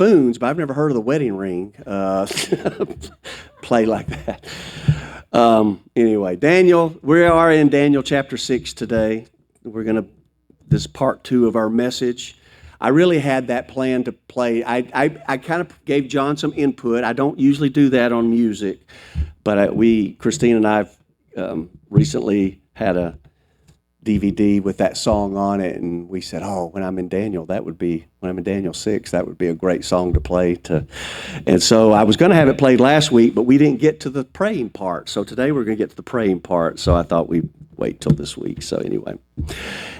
spoons, but I've never heard of the wedding ring play like that. Anyway, Daniel, we are in Daniel chapter 6 today. This is part 2 of our message. I really had that plan to play. I kind of gave John some input. I don't usually do that on music, but Christine and I recently had a DVD with that song on it, and we said, when I'm in Daniel 6, that would be a great song to play. And so I was going to have it played last week, but we didn't get to the praying part. So today we're going to get to the praying part, so I thought we'd wait till this week. So anyway,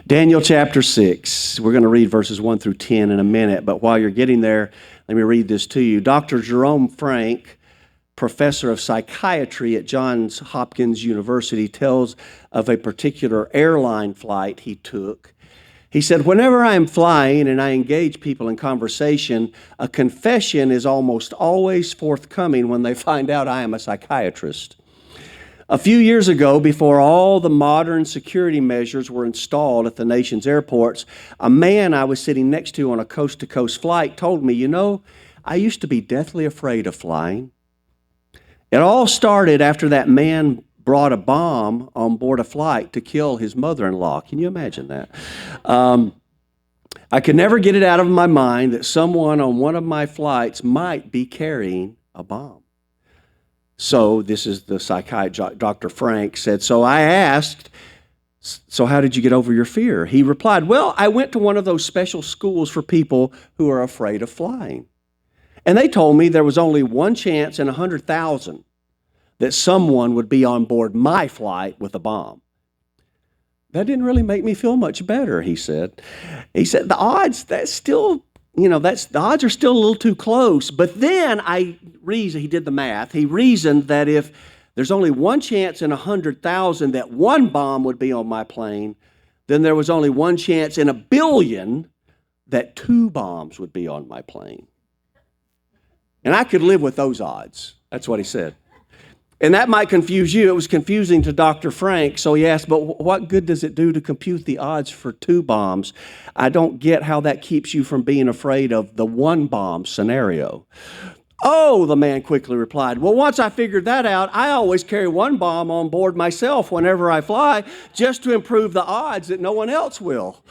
Daniel chapter 6. We're going to read verses 1 through 10 in a minute, but while you're getting there, let me read this to you. Dr. Jerome Frank, professor of psychiatry at Johns Hopkins University, tells of a particular airline flight he took. He said, "Whenever I am flying and I engage people in conversation, a confession is almost always forthcoming when they find out I am a psychiatrist. A few years ago, before all the modern security measures were installed at the nation's airports, a man I was sitting next to on a coast-to-coast flight told me, I used to be deathly afraid of flying. It all started after that man brought a bomb on board a flight to kill his mother-in-law." Can you imagine that? "I could never get it out of my mind that someone on one of my flights might be carrying a bomb." So this is the psychiatrist, Dr. Frank said, "So I asked, so how did you get over your fear?" He replied, "Well, I went to one of those special schools for people who are afraid of flying. And they told me there was only one chance in 100,000 that someone would be on board my flight with a bomb. That didn't really make me feel much better," he said. He said, "The odds, the odds are still a little too close. But then he did the math. He reasoned that if there's only one chance in 100,000 that one bomb would be on my plane, then there was only one chance in 1,000,000,000 that 2 bombs would be on my plane. And I could live with those odds." That's what he said. And that might confuse you. It was confusing to Dr. Frank, so he asked, "But what good does it do to compute the odds for 2 bombs? I don't get how that keeps you from being afraid of the 1 bomb scenario." "Oh," the man quickly replied, "well, once I figured that out, I always carry 1 bomb on board myself whenever I fly, just to improve the odds that no one else will."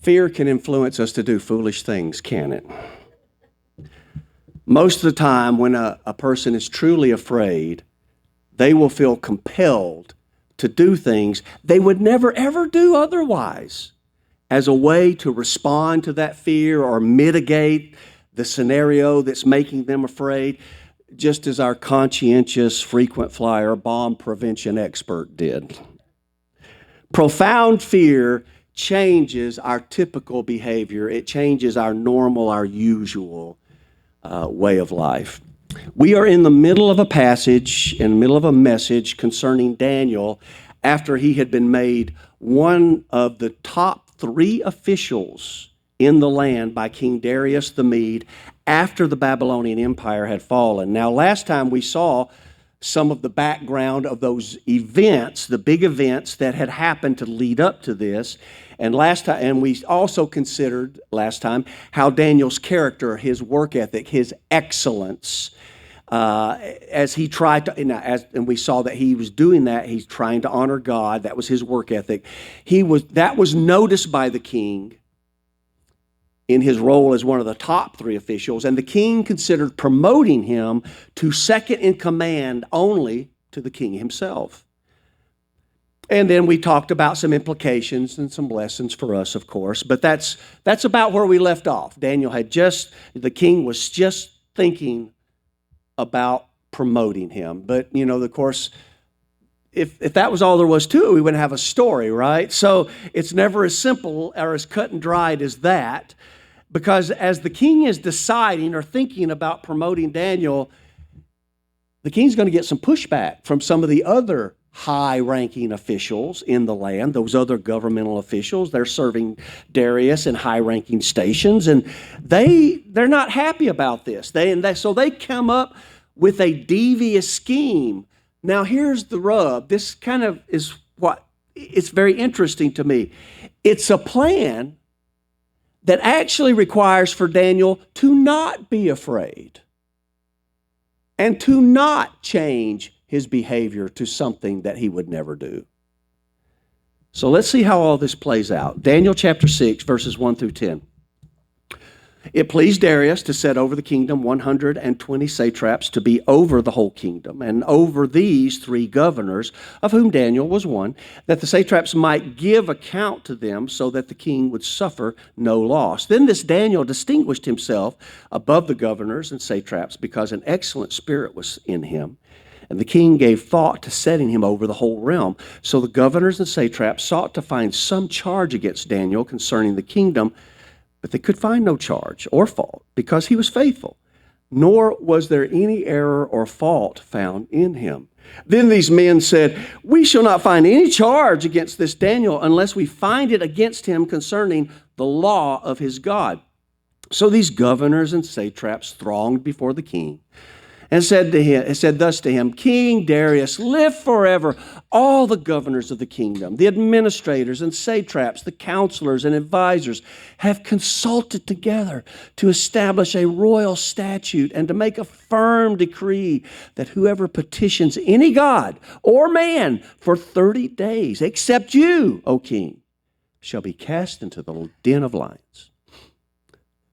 Fear can influence us to do foolish things, can it? Most of the time, when a person is truly afraid, they will feel compelled to do things they would never, ever do otherwise as a way to respond to that fear or mitigate the scenario that's making them afraid, just as our conscientious frequent flyer bomb prevention expert did. Profound fear changes our typical behavior. It changes our normal, our usual way of life. We are in the middle of a passage, in the middle of a message concerning Daniel after he had been made one of the top 3 officials in the land by King Darius the Mede after the Babylonian Empire had fallen. Now, last time we saw some of the background of those events, the big events that had happened to lead up to this. And we also considered last time how Daniel's character, his work ethic, his excellence, as he tried to, and we saw that he was doing that. He's trying to honor God. That was his work ethic. That was noticed by the king in his role as one of the top 3 officials, and the king considered promoting him to second in command only to the king himself. And then we talked about some implications and some lessons for us, of course, but that's about where we left off. The king was just thinking about promoting him. But, of course, if that was all there was to it, we wouldn't have a story, right? So it's never as simple or as cut and dried as that, because as the king is deciding or thinking about promoting Daniel, the king's going to get some pushback from some of the other high-ranking officials in the land, those other governmental officials. They're serving Darius in high-ranking stations, and they're not happy about this. So they come up with a devious scheme. Now, here's the rub. This kind of is what it's very interesting to me. It's a plan that actually requires for Daniel to not be afraid and to not change his behavior to something that he would never do. So let's see how all this plays out. Daniel chapter 6, verses 1 through 10. It pleased Darius to set over the kingdom 120 satraps to be over the whole kingdom, and over these 3 governors, of whom Daniel was one, that the satraps might give account to them so that the king would suffer no loss. Then this Daniel distinguished himself above the governors and satraps because an excellent spirit was in him. And the king gave thought to setting him over the whole realm. So the governors and satraps sought to find some charge against Daniel concerning the kingdom, but they could find no charge or fault because he was faithful, nor was there any error or fault found in him. Then these men said, "We shall not find any charge against this Daniel unless we find it against him concerning the law of his God." So these governors and satraps thronged before the king and said thus to him, "King Darius, live forever. All the governors of the kingdom, the administrators and satraps, the counselors and advisors have consulted together to establish a royal statute and to make a firm decree that whoever petitions any god or man for 30 days, except you, O king, shall be cast into the den of lions.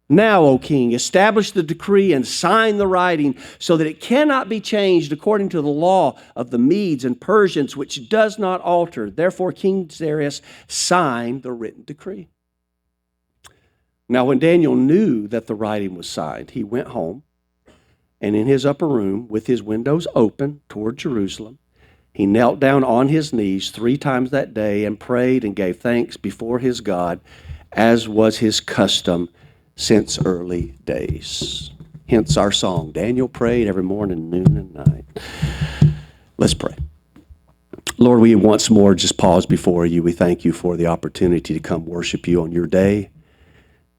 Now, O king, establish the decree and sign the writing so that it cannot be changed according to the law of the Medes and Persians, which does not alter." Therefore, King Darius signed the written decree. Now, when Daniel knew that the writing was signed, he went home, and in his upper room, with his windows open toward Jerusalem, he knelt down on his knees 3 times that day and prayed and gave thanks before his God, as was his custom since early days. Hence our song, Daniel prayed every morning, noon, and night. Let's pray. Lord, we once more just pause before you. We thank you for the opportunity to come worship you on your day.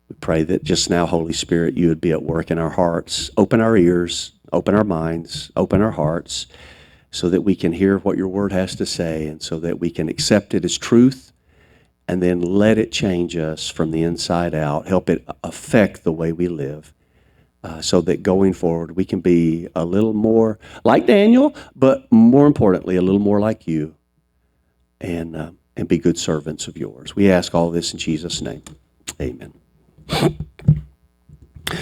We pray that just now, Holy Spirit, you would be at work in our hearts. Open our ears, open our minds, open our hearts, so that we can hear what your word has to say and so that we can accept it as truth and then let it change us from the inside out. Help it affect the way we live so that going forward we can be a little more like Daniel, but more importantly, a little more like you and be good servants of yours. We ask all this in Jesus' name. Amen.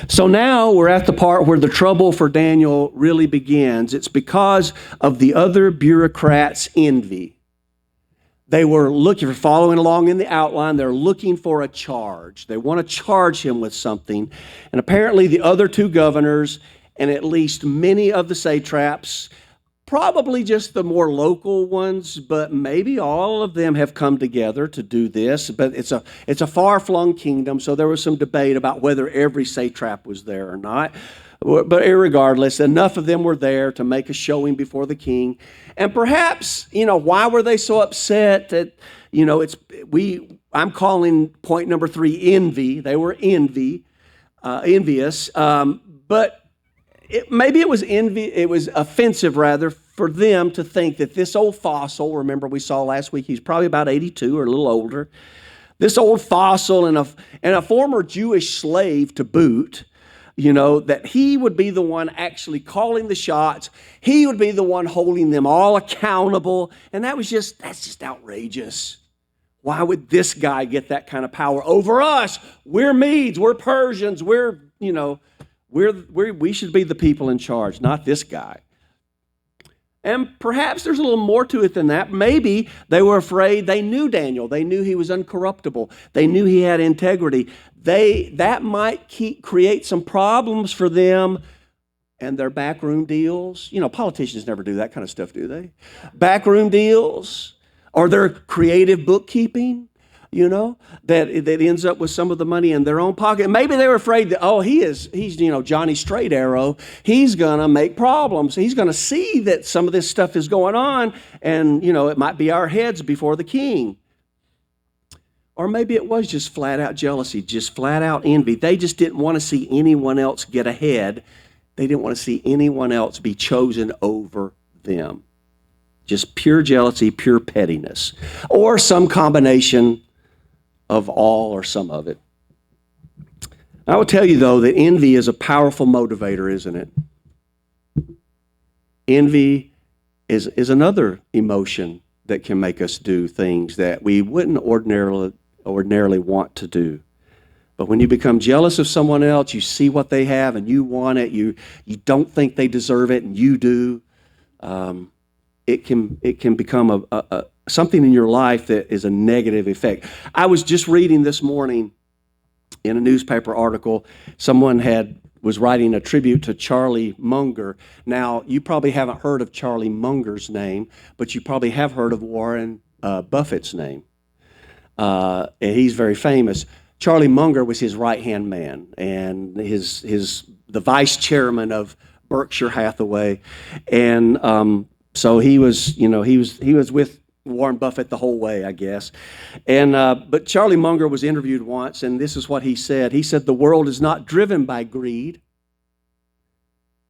So now we're at the part where the trouble for Daniel really begins. It's because of the other bureaucrats' envy. They were looking, if you're following along in the outline, they're looking for a charge. They want to charge him with something. And apparently the other 2 governors and at least many of the satraps, probably just the more local ones, but maybe all of them have come together to do this. But it's a far-flung kingdom, so there was some debate about whether every satrap was there or not. But irregardless, enough of them were there to make a showing before the king. And perhaps, why were they so upset that, I'm calling point number 3 envy. They were envious. But maybe it was envy. It was offensive, rather, for them to think that this old fossil, remember we saw last week, he's probably about 82 or a little older. This old fossil and a former Jewish slave to boot, that he would be the one actually calling the shots. He would be the one holding them all accountable. And that's just outrageous. Why would this guy get that kind of power over us? We're Medes, we're Persians, we should be the people in charge, not this guy. And perhaps there's a little more to it than that. Maybe they were afraid. They knew Daniel. They knew he was uncorruptible. They knew he had integrity. That might create some problems for them and their backroom deals. Politicians never do that kind of stuff, do they? Backroom deals or their creative bookkeeping. That ends up with some of the money in their own pocket. Maybe they were afraid that, he's Johnny Straight Arrow. He's going to make problems. He's going to see that some of this stuff is going on, and, it might be our heads before the king. Or maybe it was just flat out jealousy, just flat out envy. They just didn't want to see anyone else get ahead. They didn't want to see anyone else be chosen over them. Just pure jealousy, pure pettiness, or some combination of all or some of it. I will tell you, though, that envy is a powerful motivator, isn't it? Envy is another emotion that can make us do things that we wouldn't ordinarily want to do. But when you become jealous of someone else, you see what they have and you want it, you don't think they deserve it and you do, it can become a something in your life that is a negative effect. I was just reading this morning in a newspaper article, someone was writing a tribute to Charlie Munger. Now, you probably haven't heard of Charlie Munger's name, but you probably have heard of Warren Buffett's name. And he's very famous. Charlie Munger was his right-hand man, and the vice chairman of Berkshire Hathaway, and so he was with Warren Buffett the whole way, I guess. And but Charlie Munger was interviewed once, and this is what he said. He said, "The world is not driven by greed.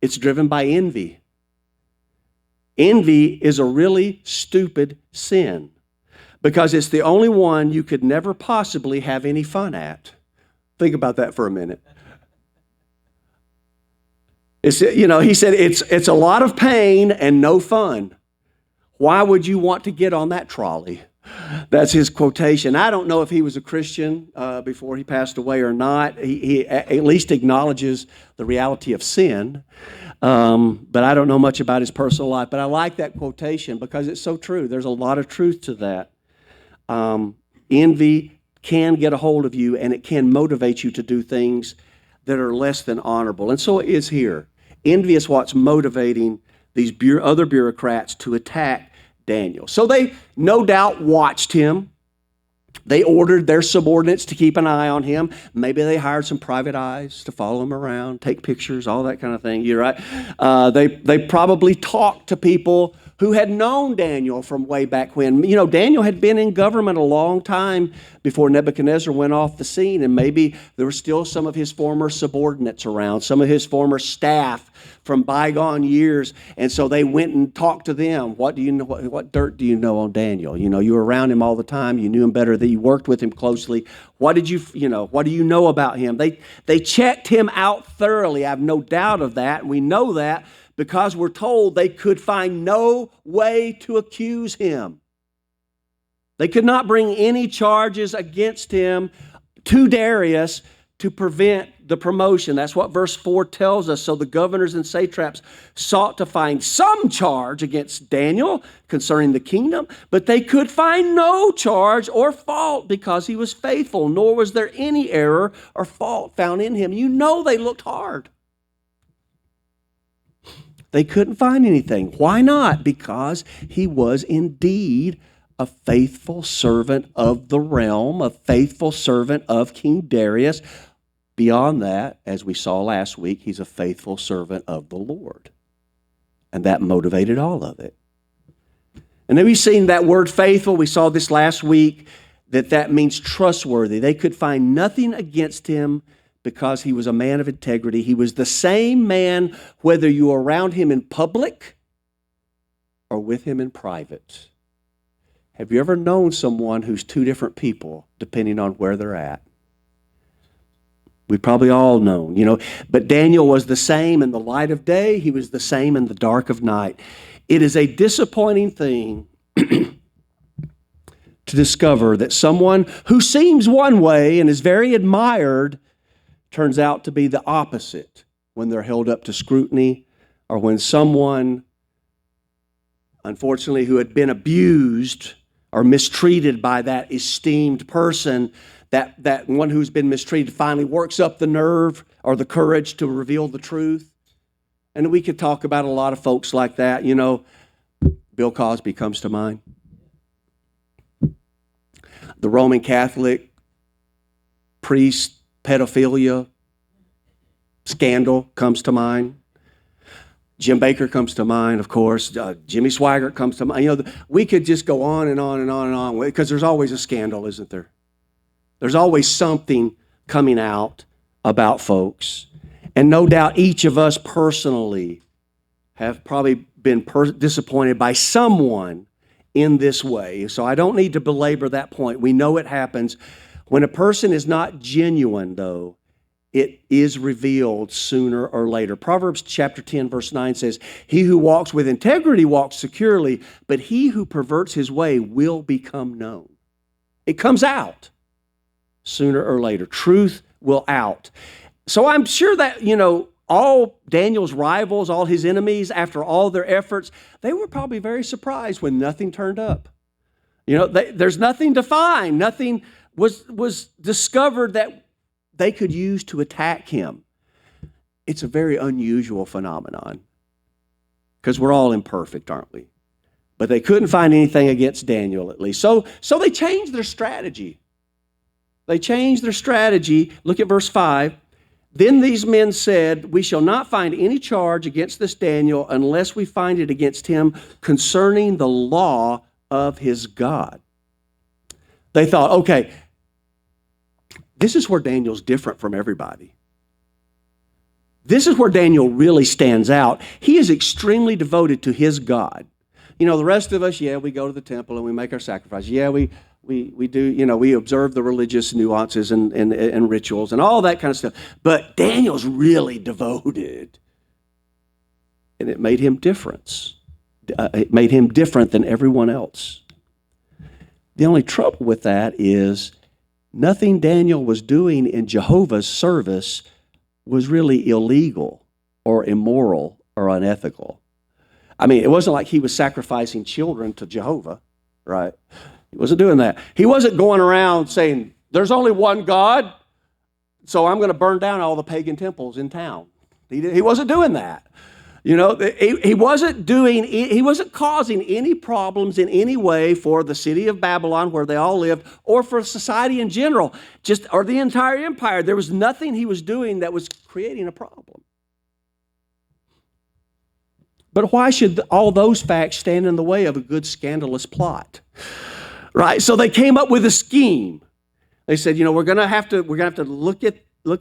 It's driven by envy. Envy is a really stupid sin because it's the only one you could never possibly have any fun at." Think about that for a minute. He said, it's a lot of pain and no fun. Why would you want to get on that trolley? That's his quotation. I don't know if he was a Christian before he passed away or not. He at least acknowledges the reality of sin, but I don't know much about his personal life. But I like that quotation because it's so true. There's a lot of truth to that. Envy can get a hold of you, and it can motivate you to do things that are less than honorable. And so it is here. Envy is what's motivating these other bureaucrats to attack Daniel. So they no doubt watched him. They ordered their subordinates to keep an eye on him. Maybe they hired some private eyes to follow him around, take pictures, all that kind of thing. You're right. They probably talked to people who had known Daniel from way back when. You know, Daniel had been in government a long time before Nebuchadnezzar went off the scene, and maybe there were still some of his former subordinates around, some of his former staff from bygone years, and so they went and talked to them. What do you know? What dirt do you know on Daniel? You know, you were around him all the time. You knew him better. That you worked with him closely. What do you know about him? They checked him out thoroughly. I have no doubt of that. And we know that because we're told they could find no way to accuse him. They could not bring any charges against him to Darius to prevent the promotion. That's what verse 4 tells us. So the governors and satraps sought to find some charge against Daniel concerning the kingdom, but they could find no charge or fault because he was faithful, nor was there any error or fault found in him. You know they looked hard. They couldn't find anything. Why not? Because he was indeed a faithful servant of the realm, a faithful servant of King Darius. Beyond that, as we saw last week, he's a faithful servant of the Lord. And that motivated all of it. And then we've seen that word faithful. We saw this last week, that means trustworthy. They could find nothing against him because he was a man of integrity. He was the same man whether you were around him in public or with him in private. Have you ever known someone who's two different people depending on where they're at? We've probably all known, but Daniel was the same in the light of day. He was the same in the dark of night. It is a disappointing thing to discover that someone who seems one way and is very admired turns out to be the opposite when they're held up to scrutiny, or when someone, unfortunately, who had been abused or mistreated by that esteemed person, that one who's been mistreated finally works up the nerve or the courage to reveal the truth. And we could talk about a lot of folks like that. Bill Cosby comes to mind. The Roman Catholic priest pedophilia scandal comes to mind. Jim Baker comes to mind, of course. Jimmy Swaggart comes to mind. We could just go on and on and on and on because there's always a scandal, isn't there? There's always something coming out about folks. And no doubt each of us personally have probably been disappointed by someone in this way. So I don't need to belabor that point. We know it happens. When a person is not genuine, though, it is revealed sooner or later. Proverbs chapter 10, verse 9 says, "He who walks with integrity walks securely, but he who perverts his way will become known." It comes out sooner or later. Truth will out. So I'm sure that, all Daniel's rivals, all his enemies, after all their efforts, they were probably very surprised when nothing turned up. There's nothing to find. Nothing was discovered that they could use to attack him. It's a very unusual phenomenon because we're all imperfect, aren't we? But they couldn't find anything against Daniel, at least. So they changed their strategy. They changed their strategy. Look at verse 5. "Then these men said, 'We shall not find any charge against this Daniel unless we find it against him concerning the law of his God.'" They thought, okay, this is where Daniel's different from everybody. This is where Daniel really stands out. He is extremely devoted to his God. The rest of us, we go to the temple and we make our sacrifice. We do, we observe the religious nuances and rituals and all that kind of stuff. But Daniel's really devoted. And it made him different. It made him different than everyone else. The only trouble with that is nothing Daniel was doing in Jehovah's service was really illegal or immoral or unethical. I mean, it wasn't like he was sacrificing children to Jehovah, right? He wasn't doing that. He wasn't going around saying, "There's only one God, so I'm going to burn down all the pagan temples in town." He wasn't doing that. He wasn't causing any problems in any way for the city of Babylon where they all lived, or for society in general, or the entire empire. There was nothing he was doing that was creating a problem. But why should all those facts stand in the way of a good scandalous plot? Right? So they came up with a scheme. They said, we're going to have to look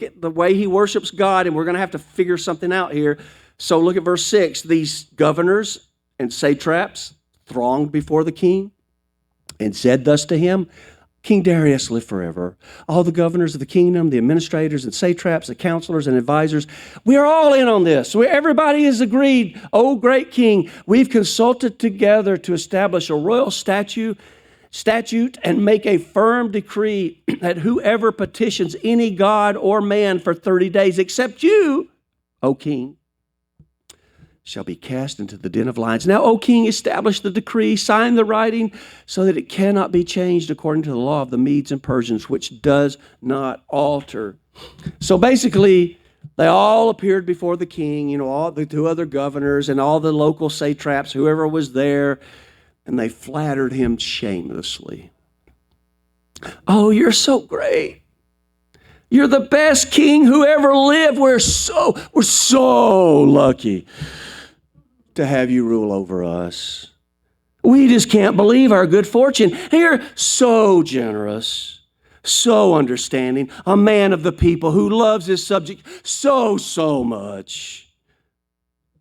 at the way he worships God, and we're going to have to figure something out here. So look at verse 6. "These governors and satraps thronged before the king and said thus to him, 'King Darius, live forever. All the governors of the kingdom, the administrators and satraps, the counselors and advisors, we are all in on this. Everybody has agreed. O great king, we've consulted together to establish a royal statute and make a firm decree that whoever petitions any god or man for 30 days, except you, O king, shall be cast into the den of lions. Now, O king, establish the decree, sign the writing, so that it cannot be changed according to the law of the Medes and Persians, which does not alter.'" So basically, they all appeared before the king, all the two other governors and all the local satraps, whoever was there, and they flattered him shamelessly. "Oh, you're so great. You're the best king who ever lived. We're so lucky to have you rule over us. We just can't believe our good fortune. You're so generous, so understanding, a man of the people who loves his subject so much.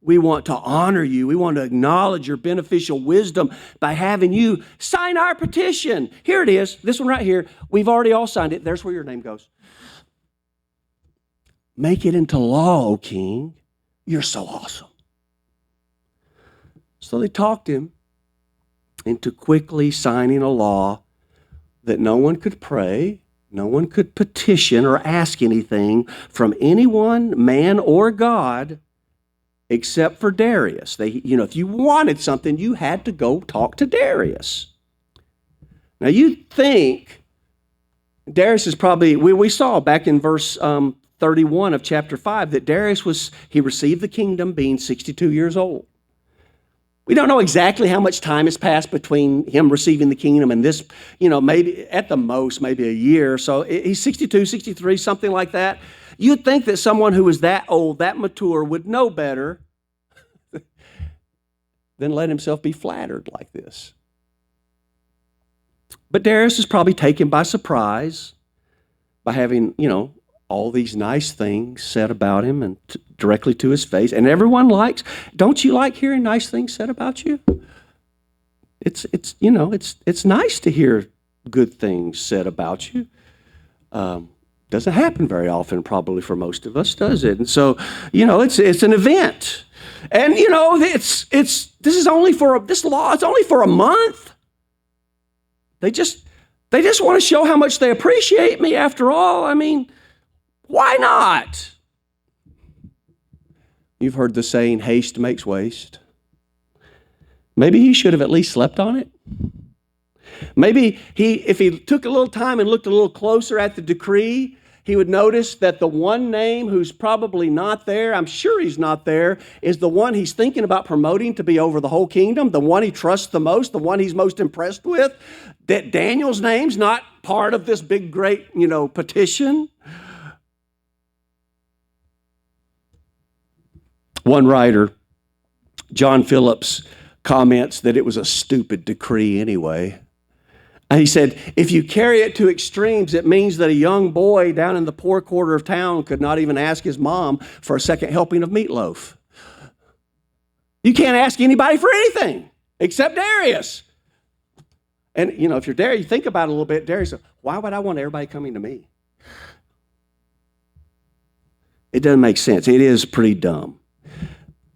We want to honor you. We want to acknowledge your beneficial wisdom by having you sign our petition." Here it is, this one right here. We've already all signed it. There's where your name goes. "Make it into law, O king. You're so awesome." So they talked him into quickly signing a law that no one could pray, no one could petition or ask anything from anyone, man or God, except for Darius. If you wanted something, you had to go talk to Darius. Now you'd think Darius is probably, we saw back in verse 31 of chapter 5 that Darius he received the kingdom being 62 years old. We don't know exactly how much time has passed between him receiving the kingdom and this, maybe at the most, maybe a year. So he's 62, 63, something like that. You'd think that someone who is that old, that mature, would know better than let himself be flattered like this. But Darius is probably taken by surprise by having, all these nice things said about him and directly to his face. And everyone likes, don't you like hearing nice things said about you? It's nice to hear good things said about you. Doesn't happen very often, probably for most of us, does it? And so, it's an event. And this law is only for a month. They just want to show how much they appreciate me after all. I mean, why not? You've heard the saying, haste makes waste. Maybe he should have at least slept on it. Maybe if he took a little time and looked a little closer at the decree, he would notice that the one name who's probably not there, I'm sure he's not there, is the one he's thinking about promoting to be over the whole kingdom, the one he trusts the most, the one he's most impressed with, that Daniel's name's not part of this big, great, petition. One writer, John Phillips, comments that it was a stupid decree anyway. And he said, if you carry it to extremes, it means that a young boy down in the poor quarter of town could not even ask his mom for a second helping of meatloaf. You can't ask anybody for anything except Darius. And, if you're Darius, you think about it a little bit, Darius said, why would I want everybody coming to me? It doesn't make sense. It is pretty dumb.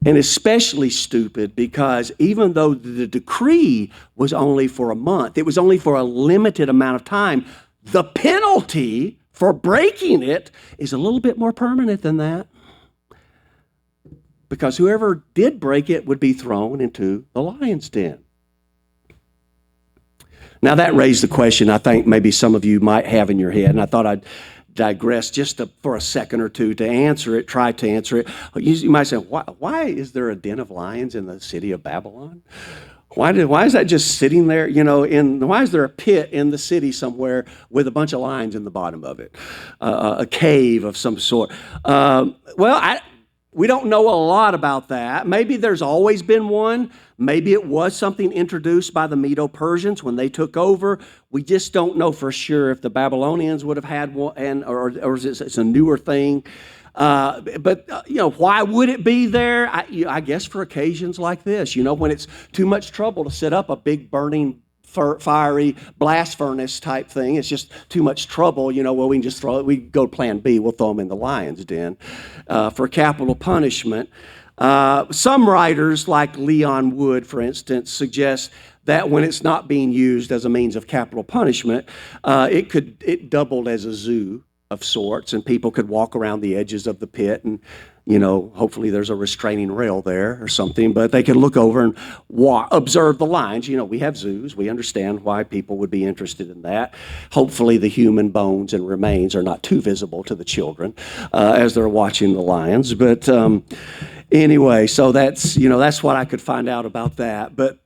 And especially stupid because even though the decree was only for a month, it was only for a limited amount of time, the penalty for breaking it is a little bit more permanent than that. Because whoever did break it would be thrown into the lion's den. Now that raised the question I think maybe some of you might have in your head, and I thought I'd digress just for a second or two to answer it, try to answer it. You might say, why is there a den of lions in the city of Babylon? Why is that just sitting there, why is there a pit in the city somewhere with a bunch of lions in the bottom of it? A cave of some sort. We don't know a lot about that. Maybe there's always been one. Maybe it was something introduced by the Medo-Persians when they took over. We just don't know for sure if the Babylonians would have had one, or is it a newer thing. But why would it be there? I guess for occasions like this, when it's too much trouble to set up a big burning fiery blast furnace type thing. It's just too much trouble. We can just throw it. We go to plan B. We'll throw them in the lion's den for capital punishment. Some writers, like Leon Wood, for instance, suggest that when it's not being used as a means of capital punishment, it doubled as a zoo of sorts, and people could walk around the edges of the pit and hopefully there's a restraining rail there or something, but they can look over and observe the lions. We have zoos. We understand why people would be interested in that. Hopefully the human bones and remains are not too visible to the children as they're watching the lions. But anyway, so that's what I could find out about that. But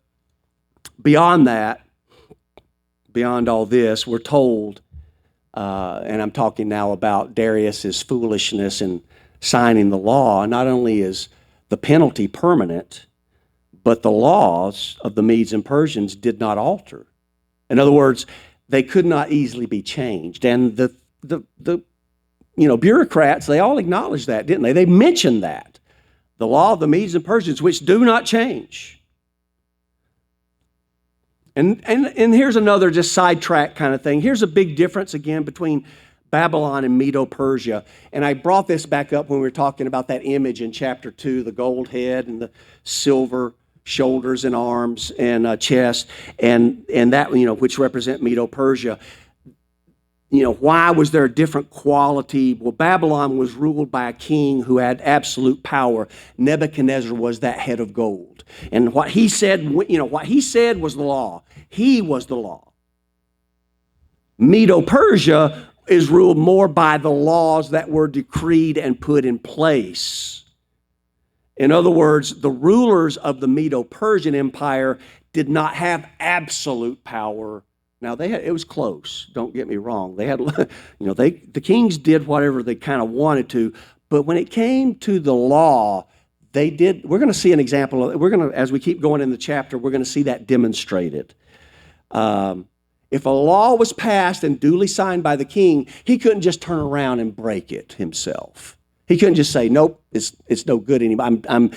beyond that, beyond all this, we're told, and I'm talking now about Darius's foolishness and signing the law. Not only is the penalty permanent, but the laws of the Medes and Persians did not alter. In other words, they could not easily be changed. And the bureaucrats, they all acknowledged that, didn't they? They mentioned that. The law of the Medes and Persians, which do not change. And here's another just sidetrack kind of thing. Here's a big difference again between Babylon and Medo-Persia. And I brought this back up when we were talking about that image in chapter 2, the gold head and the silver shoulders and arms and chest, and that, which represent Medo-Persia. Why was there a different quality? Well, Babylon was ruled by a king who had absolute power. Nebuchadnezzar was that head of gold. And what he said was the law. He was the law. Medo-Persia is ruled more by the laws that were decreed and put in place. In other words, the rulers of the Medo-Persian Empire did not have absolute power. Now it was close. Don't get me wrong. They had, the kings did whatever they kind of wanted to, but when it came to the law, they did. We're going to see an example of. As we keep going in the chapter, we're going to see that demonstrated. If a law was passed and duly signed by the king, he couldn't just turn around and break it himself. He couldn't just say, nope, it's no good anymore. I'm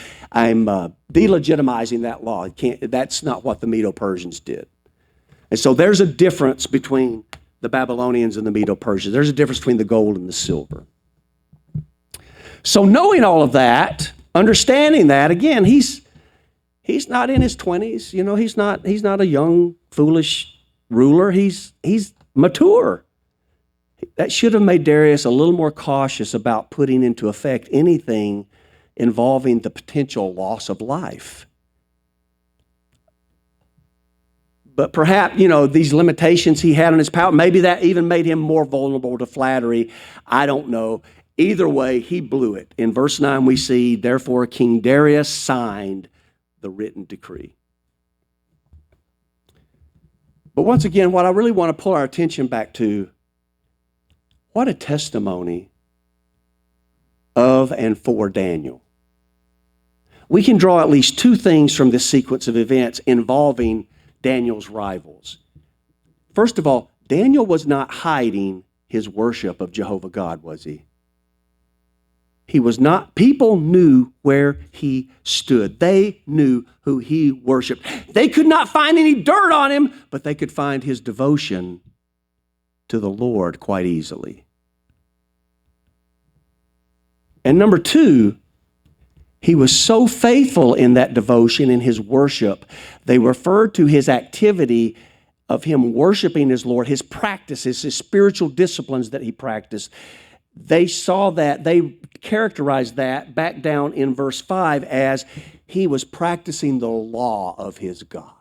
delegitimizing that law. That's not what the Medo-Persians did. And so there's a difference between the Babylonians and the Medo-Persians. There's a difference between the gold and the silver. So knowing all of that, understanding that, again, he's not in his 20s. You know, he's not a young, foolish ruler. He's mature. That should have made Darius a little more cautious about putting into effect anything involving the potential loss of life. But perhaps, you know, these limitations he had on his power, maybe that even made him more vulnerable to flattery. I don't know. Either way, he blew it. In verse 9, we see, therefore, King Darius signed the written decree. But once again, what I really want to pull our attention back to, what a testimony of and for Daniel. We can draw at least two things from this sequence of events involving Daniel's rivals. First of all, Daniel was not hiding his worship of Jehovah God, was he? He was not. People knew where he stood. They knew who he worshiped. They could not find any dirt on him, but they could find his devotion to the Lord quite easily. And number two, he was so faithful in that devotion, in his worship, they referred to his activity of him worshiping his Lord, his practices, his spiritual disciplines that he practiced. They saw that, they characterized that back down in verse 5 as he was practicing the law of his God.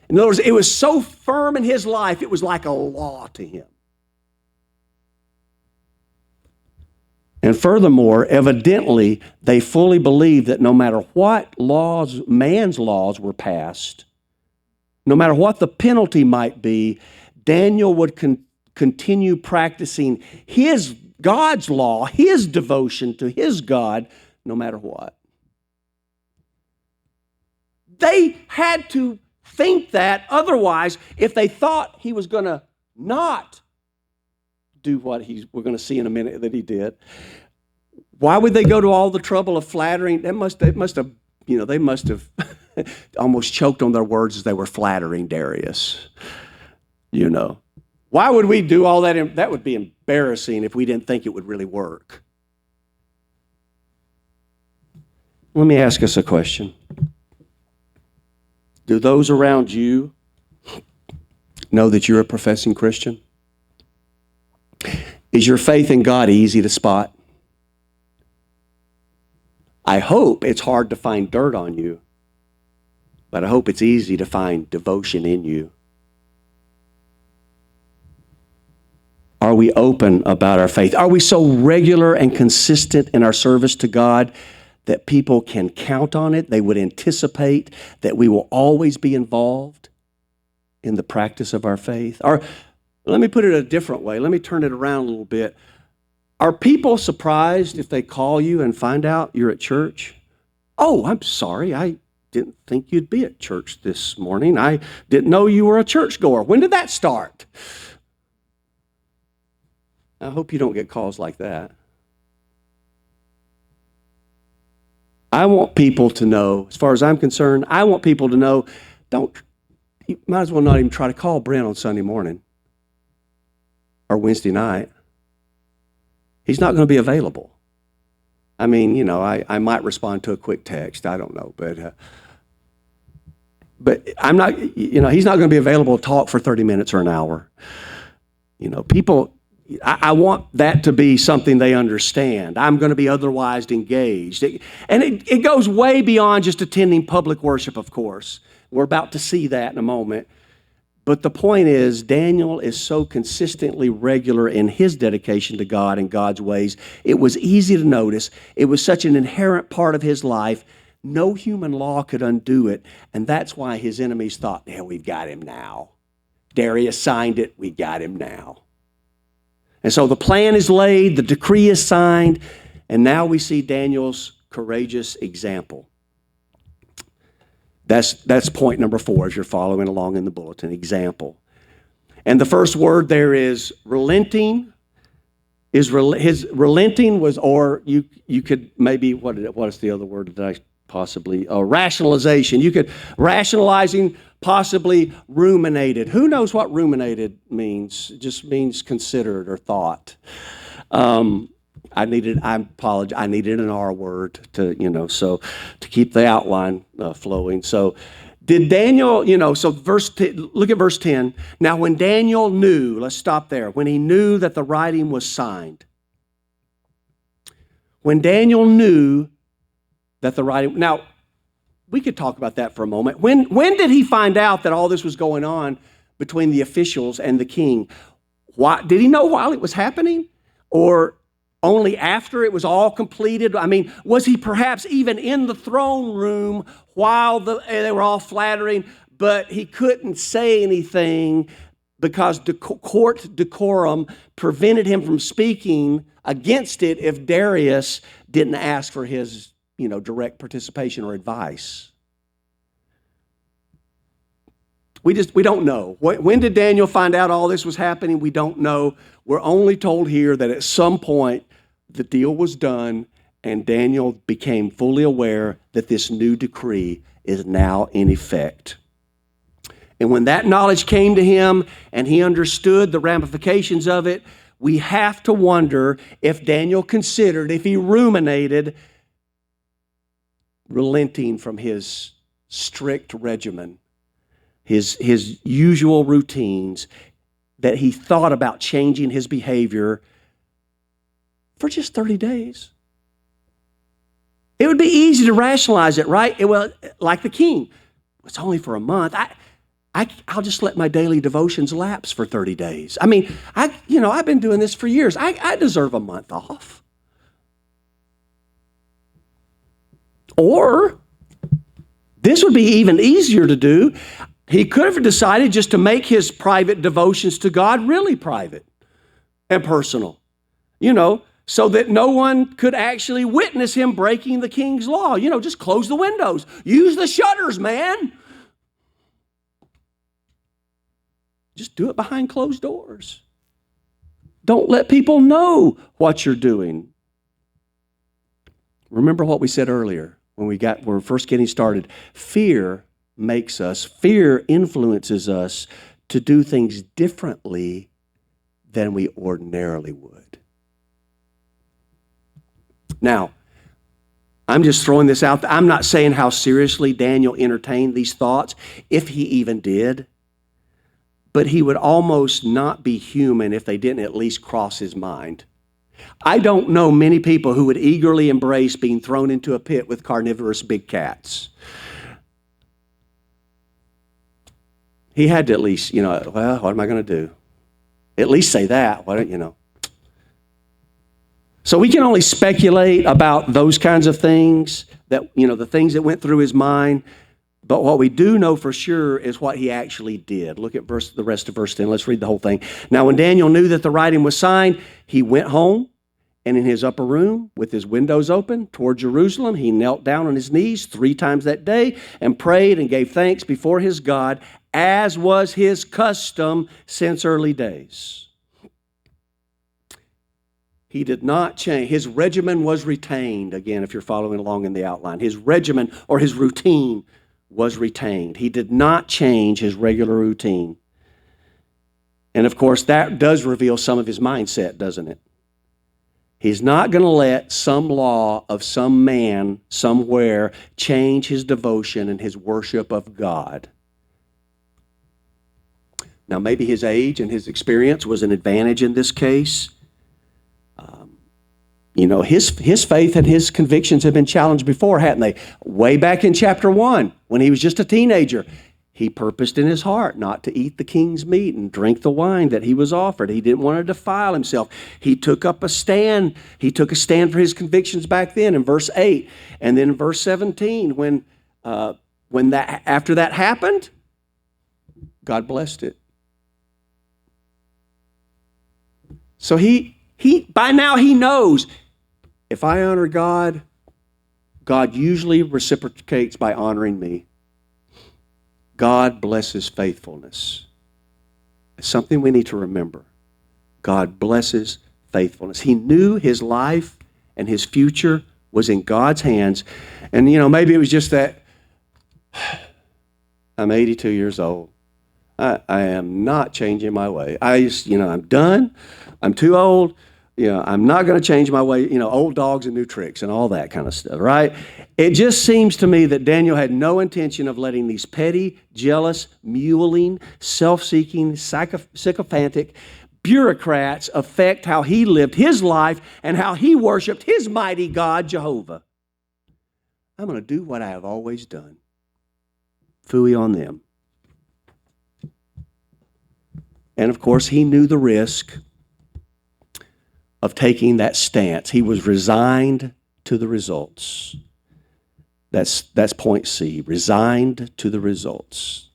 In other words, it was so firm in his life, it was like a law to him. And furthermore, evidently, they fully believed that no matter what laws, man's laws were passed, no matter what the penalty might be, Daniel would continue practicing his God's law, his devotion to his God, no matter what. They had to think that, otherwise, if they thought he was going to not do what we're going to see in a minute that he did, why would they go to all the trouble of flattering? They must have almost choked on their words as they were flattering Darius. You know, why would we do all that? That would be embarrassing if we didn't think it would really work. Let me ask us a question. Do those around you know that you're a professing Christian? Is your faith in God easy to spot? I hope it's hard to find dirt on you, but I hope it's easy to find devotion in you. Are we open about our faith? Are we so regular and consistent in our service to God that people can count on it? They would anticipate that we will always be involved in the practice of our faith? Or let me put it a different way. Let me turn it around a little bit. Are people surprised if they call you and find out you're at church? Oh, I'm sorry. I didn't think you'd be at church this morning. I didn't know you were a churchgoer. When did that start? I hope you don't get calls like that. I want people to know, as far as I'm concerned, I want people to know, you might as well not even try to call Brent on Sunday morning or Wednesday night. He's not going to be available. I mean, you know, I might respond to a quick text. I don't know, but I'm not, you know, he's not going to be available to talk for 30 minutes or an hour. You know, people, I want that to be something they understand. I'm going to be otherwise engaged. It goes way beyond just attending public worship, of course. We're about to see that in a moment. But the point is, Daniel is so consistently regular in his dedication to God and God's ways. It was easy to notice. It was such an inherent part of his life. No human law could undo it. And that's why his enemies thought, yeah, we've got him now. Darius signed it. We got him now. And so the plan is laid. The decree is signed. And now we see Daniel's courageous example. That's point number 4 as you're following along in the bulletin, example. And the first word there is relenting. His relenting was, or you could maybe, what is the other word that I possibly, rationalization. You could, rationalizing, possibly ruminated. Who knows what ruminated means? It just means considered or thought. I apologize, I needed an R word to keep the outline flowing. So did Daniel, so look at verse 10. Now when Daniel knew, let's stop there, when he knew that the writing was signed. When Daniel knew that the writing, now we could talk about that for a moment. When did he find out that all this was going on between the officials and the king? Why, did he know while it was happening? Or only after it was all completed? I mean, was he perhaps even in the throne room while they were all flattering, but he couldn't say anything because court decorum prevented him from speaking against it if Darius didn't ask for his, direct participation or advice? We don't know. When did Daniel find out all this was happening? We don't know. We're only told here that at some point the deal was done and Daniel became fully aware that this new decree is now in effect. And when that knowledge came to him and he understood the ramifications of it, we have to wonder if Daniel considered, if he ruminated, relenting from his strict regimen, his usual routines, that he thought about changing his behavior for just 30 days. It would be easy to rationalize it, right? Like the king. It's only for a month. I'll just let my daily devotions lapse for 30 days. I mean, I've been doing this for years. I deserve a month off. Or, this would be even easier to do. He could have decided just to make his private devotions to God really private and personal, so that no one could actually witness him breaking the king's law. Just close the windows. Use the shutters, man. Just do it behind closed doors. Don't let people know what you're doing. Remember what we said earlier when we were first getting started. Fear influences us to do things differently than we ordinarily would. Now, I'm just throwing this out. I'm not saying how seriously Daniel entertained these thoughts, if he even did, but he would almost not be human if they didn't at least cross his mind. I don't know many people who would eagerly embrace being thrown into a pit with carnivorous big cats. He had to at least, well, what am I going to do? At least say that. Why don't. So we can only speculate about those kinds of things, that, the things that went through his mind. But what we do know for sure is what he actually did. Look at the rest of verse 10. Let's read the whole thing. Now, when Daniel knew that the writing was signed, he went home, and in his upper room, with his windows open toward Jerusalem, he knelt down on his knees 3 times that day and prayed and gave thanks before his God, as was his custom since early days. He did not change. His regimen was retained. Again, if you're following along in the outline, his regimen or his routine was retained. He did not change his regular routine. And of course, that does reveal some of his mindset, doesn't it? He's not going to let some law of some man somewhere change his devotion and his worship of God. Now, maybe his age and his experience was an advantage in this case. His faith and his convictions have been challenged before, hadn't they? Way back in chapter 1, when he was just a teenager, he purposed in his heart not to eat the king's meat and drink the wine that he was offered. He didn't want to defile himself. He took up a stand. He took a stand for his convictions back then in verse 8. And then in verse 17, after that happened, God blessed it. So by now he knows, if I honor God, God usually reciprocates by honoring me. God blesses faithfulness. It's something we need to remember. God blesses faithfulness. He knew his life and his future was in God's hands. And, maybe it was just that I'm 82 years old. I am not changing my way. I'm done. I'm too old. I'm not going to change my way. Old dogs and new tricks and all that kind of stuff, right? It just seems to me that Daniel had no intention of letting these petty, jealous, mewling, self-seeking, sycophantic bureaucrats affect how he lived his life and how he worshiped his mighty God, Jehovah. I'm going to do what I have always done. Phooey on them. And of course, he knew the risk of taking that stance. He was resigned to the results. That's point C, resigned to the results.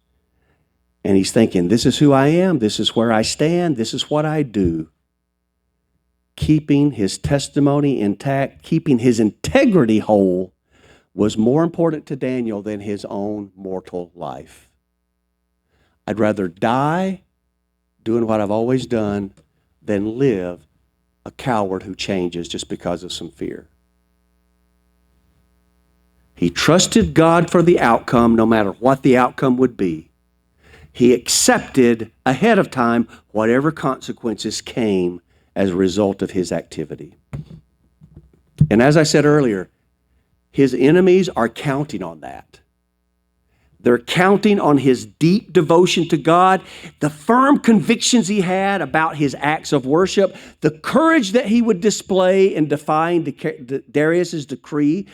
And he's thinking, this is who I am, this is where I stand, this is what I do. Keeping his testimony intact, keeping his integrity whole was more important to Daniel than his own mortal life. I'd rather die doing what I've always done than live a coward who changes just because of some fear. He trusted God for the outcome, no matter what the outcome would be. He accepted ahead of time whatever consequences came as a result of his activity. And as I said earlier, his enemies are counting on that. They're counting on his deep devotion to God, the firm convictions he had about his acts of worship, the courage that he would display in defying Darius's decree.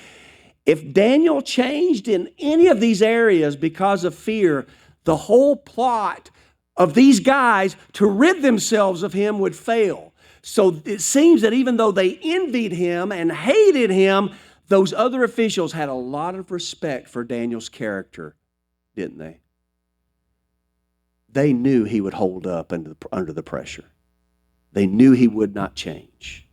If Daniel changed in any of these areas because of fear, the whole plot of these guys to rid themselves of him would fail. So it seems that even though they envied him and hated him, those other officials had a lot of respect for Daniel's character, didn't they? They knew he would hold up under the pressure. They knew he would not change.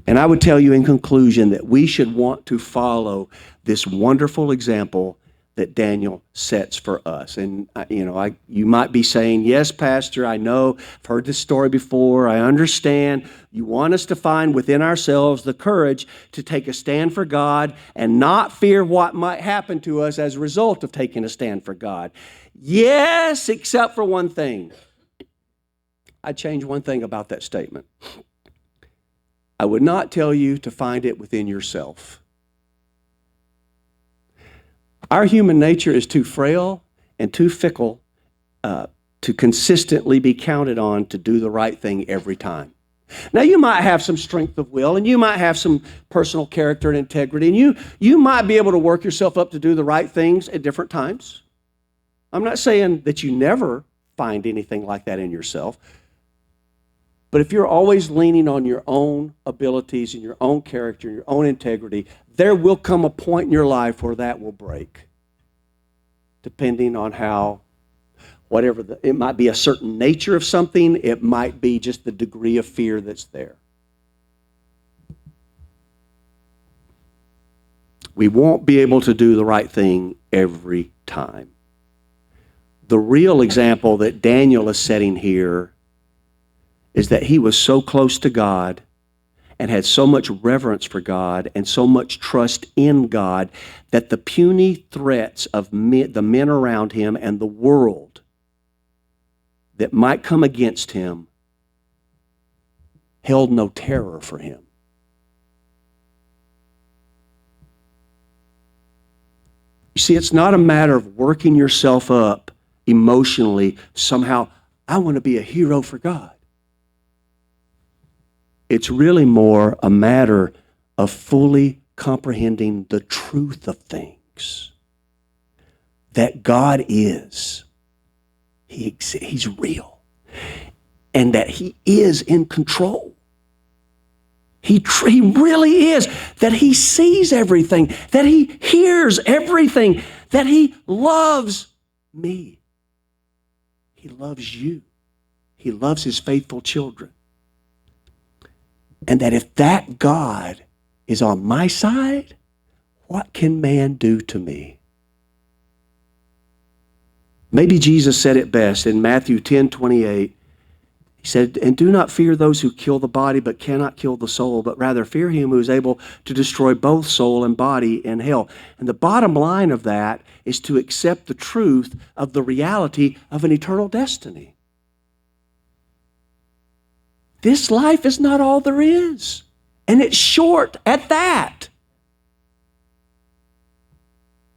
And I would tell you in conclusion that we should want to follow this wonderful example that Daniel sets for us. And, you might be saying, yes, Pastor, I know, I've heard this story before, I understand. You want us to find within ourselves the courage to take a stand for God and not fear what might happen to us as a result of taking a stand for God. Yes, except for one thing. I'd change one thing about that statement. I would not tell you to find it within yourself. Our human nature is too frail and too fickle to consistently be counted on to do the right thing every time. Now, you might have some strength of will, and you might have some personal character and integrity, and you might be able to work yourself up to do the right things at different times. I'm not saying that you never find anything like that in yourself, but if you're always leaning on your own abilities and your own character and your own integrity, there will come a point in your life where that will break, depending on it might be a certain nature of something, it might be just the degree of fear that's there. We won't be able to do the right thing every time. The real example that Daniel is setting here is that he was so close to God and had so much reverence for God and so much trust in God that the puny threats of the men around him and the world that might come against him held no terror for him. You see, it's not a matter of working yourself up emotionally. Somehow, I want to be a hero for God. It's really more a matter of fully comprehending the truth of things. That God is. He's real. And that He is in control. He really is. That He sees everything. That He hears everything. That He loves me. He loves you. He loves His faithful children. And that if that God is on my side, what can man do to me? Maybe Jesus said it best in Matthew 10:28. He said, and do not fear those who kill the body but cannot kill the soul, but rather fear him who is able to destroy both soul and body in hell. And the bottom line of that is to accept the truth of the reality of an eternal destiny. This life is not all there is, and it's short at that.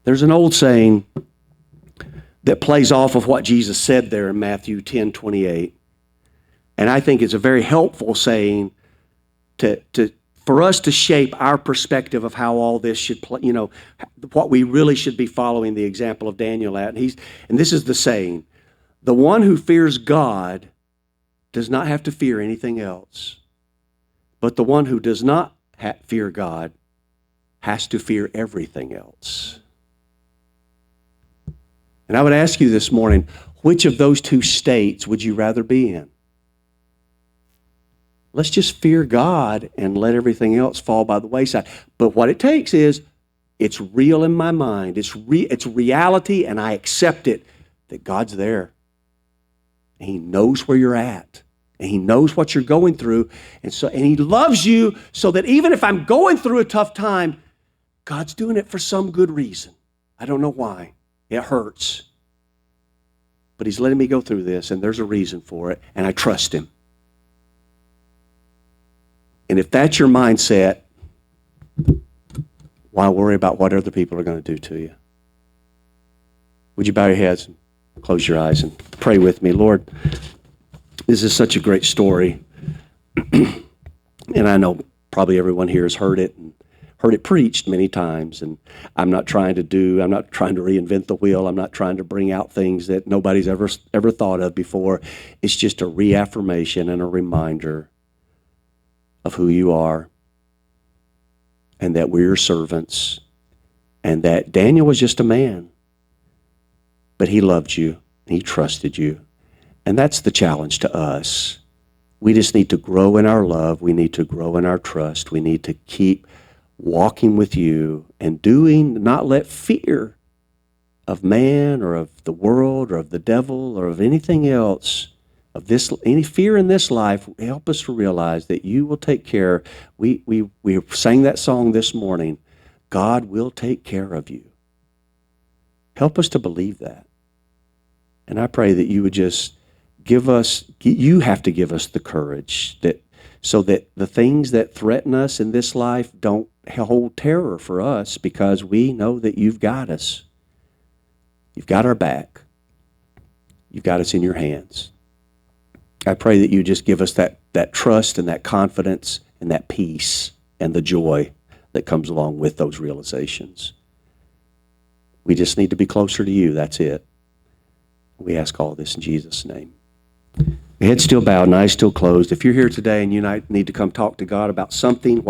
There's an old saying that plays off of what Jesus said there in Matthew 10:28. And I think it's a very helpful saying for us to shape our perspective of how all this should play, what we really should be following the example of Daniel at. And this is the saying, the one who fears God does not have to fear anything else. But the one who does not fear God has to fear everything else. And I would ask you this morning, which of those two states would you rather be in? Let's just fear God and let everything else fall by the wayside. But what it takes is, it's real in my mind. It's reality, and I accept it, that God's there. And He knows where you're at. And He knows what you're going through. And He loves you so that even if I'm going through a tough time, God's doing it for some good reason. I don't know why. It hurts. But He's letting me go through this, and there's a reason for it, and I trust Him. And if that's your mindset, why worry about what other people are going to do to you? Would you bow your heads and close your eyes and pray with me? Lord, this is such a great story. And I know probably everyone here has heard it and heard it preached many times. And I'm not trying to reinvent the wheel. I'm not trying to bring out things that nobody's ever thought of before. It's just a reaffirmation and a reminder of who you are, and that we're your servants, and that Daniel was just a man, but he loved you, he trusted you. And that's the challenge to us. We just need to grow in our love. We need to grow in our trust. We need to keep walking with you and not let fear of man or of the world or of the devil or of anything else, any fear in this life, help us to realize that you will take care. We sang that song this morning, God will take care of you. Help us to believe that. And I pray that you would just you have to give us the courage so that the things that threaten us in this life don't hold terror for us, because we know that you've got us. You've got our back. You've got us in your hands. I pray that you just give us that trust and that confidence and that peace and the joy that comes along with those realizations. We just need to be closer to you. That's it. We ask all this in Jesus' name. Head still bowed and eyes still closed. If you're here today and you need to come talk to God about something,